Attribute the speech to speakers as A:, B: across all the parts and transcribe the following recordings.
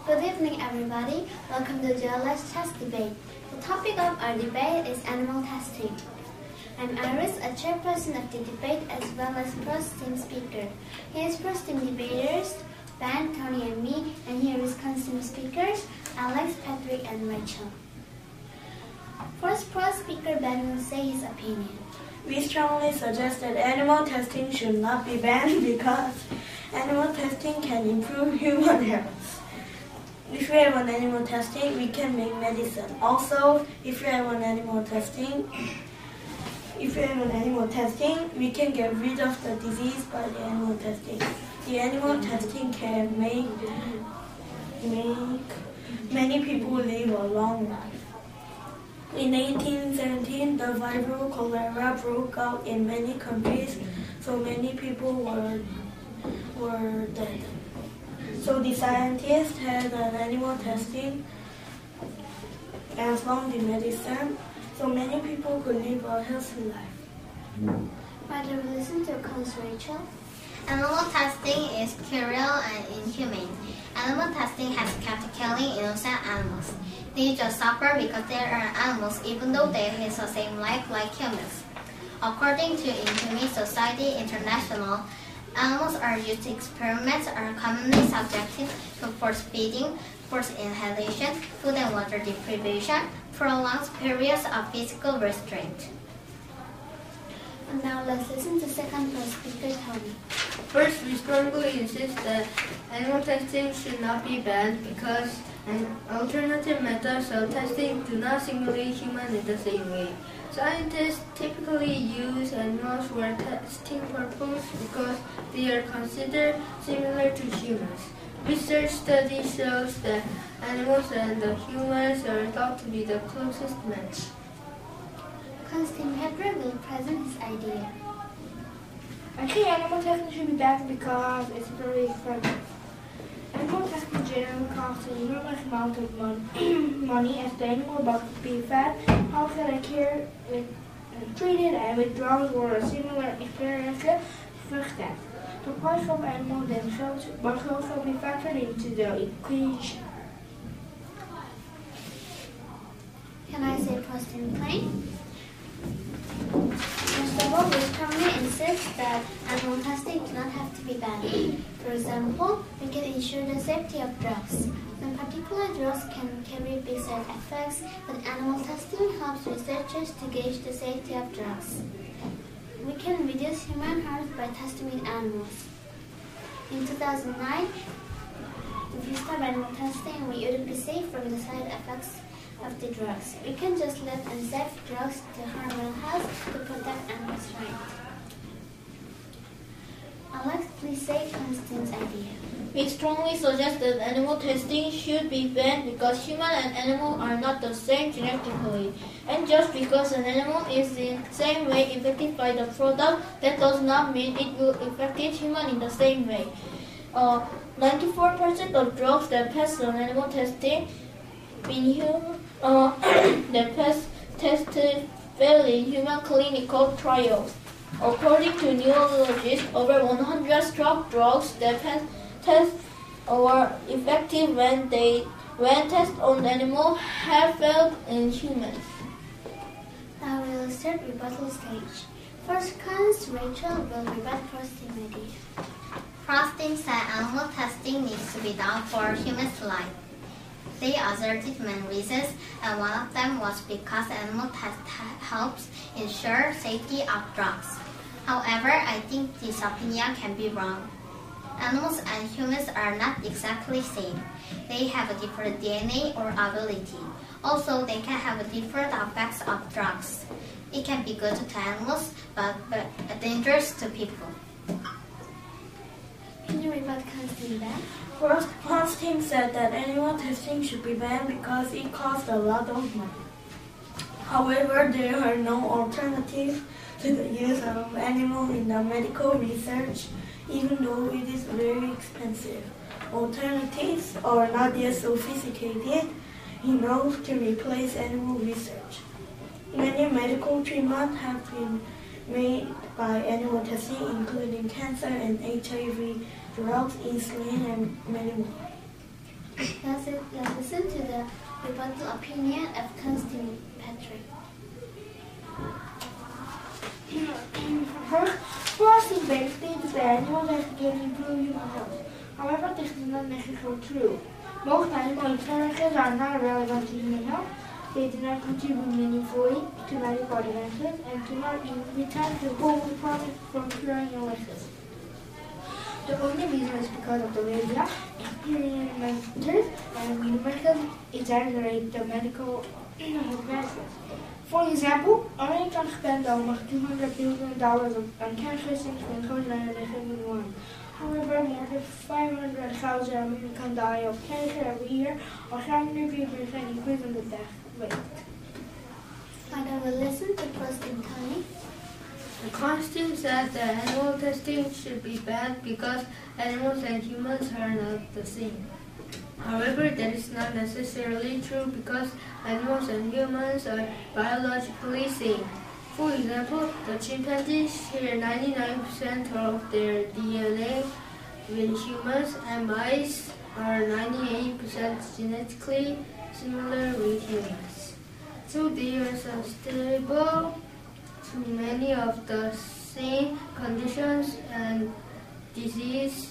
A: Good evening, everybody. Welcome to JLS Debate. The topic of our debate is animal testing. I'm Iris, a chairperson of the debate as well as first team speaker. Here is first team debaters, Ben, Tony, and me, and here is team speakers, Alex, Patrick, and Rachel. First pro speaker Ben will say his opinion.
B: We strongly suggest that animal testing should not be banned because animal testing can improve human health. If we have an animal testing, we can make medicine. Also, if we have an animal testing, we can get rid of the disease by the animal testing. The animal testing can make many people live a long life. In 1817, the viral cholera broke out in many countries, so many people were dead. So the scientists had an animal testing and found the medicine, so many people could live a healthy life.
A: Why do we listen to Coach Rachel?
C: Animal testing is cruel and inhumane. Animal testing has kept killing innocent animals. They just suffer because they are animals even though they have the same life like humans. According to Inhumane Society International, animals are used in experiments are commonly subjected to force feeding, forced inhalation, food and water deprivation, prolonged periods of physical restraint.
A: And now let's listen to second pro speaker, Tony.
D: First, we strongly insist that animal testing should not be banned because alternative methods of testing do not simulate humans in the same way. Scientists typically use animals for testing purposes because they are considered similar to humans. Research study shows that animals and the humans are thought to be the closest match.
A: Constantine Patrick will present his idea.
E: I think animal testing should be banned because it's very expensive. Animal testing generally costs an enormous amount of money as the animal must be fed, housed and cared, treated, and withdrawn or similar experiences first death. The price of animals themselves must also be factored into the equation.
A: Can I say first in plain? First of all, we strongly insist that animal testing does not have to be banned. For example, we can ensure the safety of drugs. Some particular drugs can carry big side effects, but animal testing helps researchers to gauge the safety of drugs. We can reduce human harm by testing with animals. In 2009, if we stop animal testing, we wouldn't be safe from the side effects of the drugs. We can just let unsafe drugs to harm real health to protect animals' rights. Alex, please say Constantine's idea.
F: We strongly suggest that animal testing should be banned because human and animal are not the same genetically. And just because an animal is in the same way affected by the product, that does not mean it will affect human in the same way. 94% of drugs that pass on animal testing tested failed in human clinical trials. According to neurologists, over 100 drug drugs that were effective when tested on animals have failed in humans.
A: Now we will start rebuttal stage. First, Rachel will rebut first team idea.
C: Frosting said animal testing needs to be done for humans' life. They asserted many reasons, and one of them was because animal test helps ensure safety of drugs. However, I think this opinion can be wrong. Animals and humans are not exactly the same. They have a different DNA or ability. Also, they can have different effects of drugs. It can be good to animals, but dangerous to people.
A: Can you rebut Constantine back?
B: First, Constantine said that animal testing should be banned because it costs a lot of money. However, there are no alternatives to the use of animals in the medical research, even though it is very expensive. Alternatives are not yet sophisticated enough to replace animal research. Many medical treatments have been made by animal testing, including cancer and HIV drugs, insulin, and many more.
A: Let's listen to the rebuttal opinion of Constantine Patrick.
E: First debate states that animal tests can improve human health. However, this is not necessarily true. Most animal experiences are not relevant to human health. They do not contribute meaningfully to medical advances and do not return to whole promise from curing illnesses. The only reason is because of the media, experimenters, and universities exaggerate the medical advances. For example, Americans spend almost $200 billion on cancer since 1971. However, more than 500,000 Americans die of cancer every year, or 73% increase in the death rate.
A: Now we'll listen to President Tony.
D: The Constitution says that animal testing should be banned because animals and humans are not the same. However, that is not necessarily true because animals and humans are biologically same. For example, the chimpanzees share 99% of their DNA with humans, and mice are 98% genetically similar with humans. So they are susceptible to many of the same conditions and disease,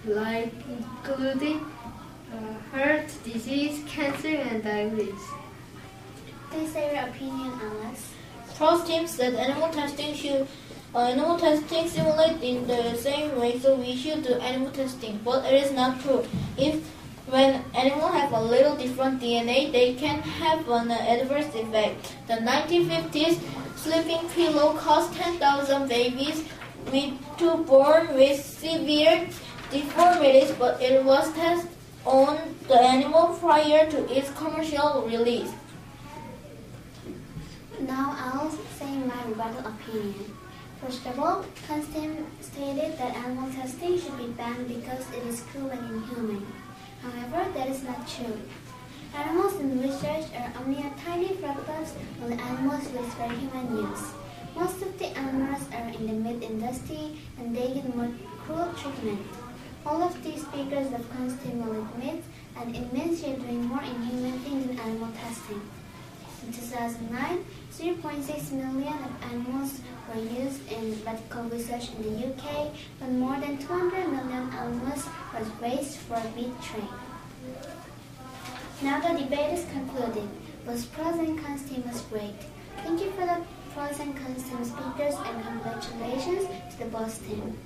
D: like including heart disease, cancer, and diabetes.
A: Please say your opinion, Alex.
F: Charles thinks that animal testing simulate in the same way, so we should do animal testing. But it is not true. When animals have a little different DNA, they can have an adverse effect. The 1950s sleeping pillow caused 10,000 babies born with severe deformities, but it was tested on the animal prior to its commercial release.
A: Now I'll say my rebuttal opinion. First of all, Constantine stated that animal testing should be banned because it is cruel and inhumane. However, that is not true. Animals in research are only a tiny fraction of the animals used for human use. Most of the animals are in the meat industry and they get more cruel treatment. All of these speakers of Constantine will admit, and it means you're doing more inhuman things than animal testing. In 2009, 0.6 million of animals were used in medical research in the UK, but more than 200 million animals were raised for meat trade. Now the debate is concluded. Both pros and cons team was great. Thank you for the pros and cons team speakers and congratulations to the boss team.